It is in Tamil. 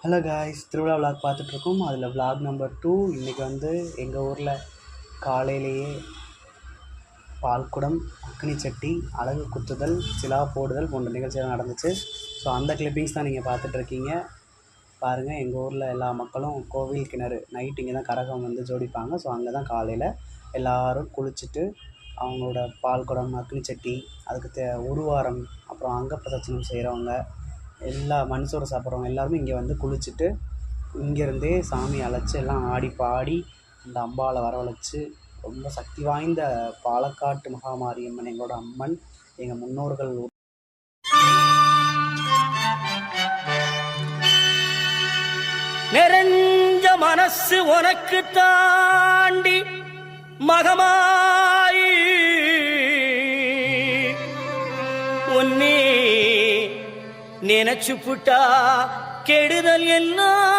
ஹலோ காய்ஸ், திருவிழா விளாக் பார்த்துட்ருக்கோம். அதில் விளாக் நம்பர் 2. இன்றைக்கி வந்து எங்கள் ஊரில் காலையிலேயே பால்குடம், அக்னி சட்டி, அலகு குத்துதல், சிலா போடுதல் போன்ற நிகழ்ச்சிகள் நடந்துச்சு. ஸோ அந்த கிளிப்பிங்ஸ் தான் நீங்கள் பார்த்துட்ருக்கீங்க. பாருங்கள், எங்கள் ஊரில் எல்லா மக்களும் கோவில் கிணறு நைட் இங்கே தான் கரகம் வந்து ஜோடிப்பாங்க. ஸோ அங்கே தான் காலையில் எல்லோரும் குளிச்சுட்டு அவங்களோட பால்குடம், அக்னி சட்டி, அதுக்கு உருவாரம், அப்புறம் அங்க பிரதட்சணம் செய்கிறவங்க, எல்லா மண்சோறு சாப்பிட்றவங்க எல்லாருமே இங்கே வந்து குளிச்சுட்டு இங்கேருந்தே சாமி அழைச்சி எல்லாம் ஆடி பாடி அந்த அம்பாவை வரவழைச்சி, ரொம்ப சக்தி வாய்ந்த பாலக்காட்டு மகாமாரியம்மன் எங்களோட அம்மன், எங்கள் முன்னோர்கள் நிறைஞ்ச மனசு உனக்கு தாண்டி மகமாயி ஒன்னே நினைச்சு புட்டா கெடுதல் எல்லாம்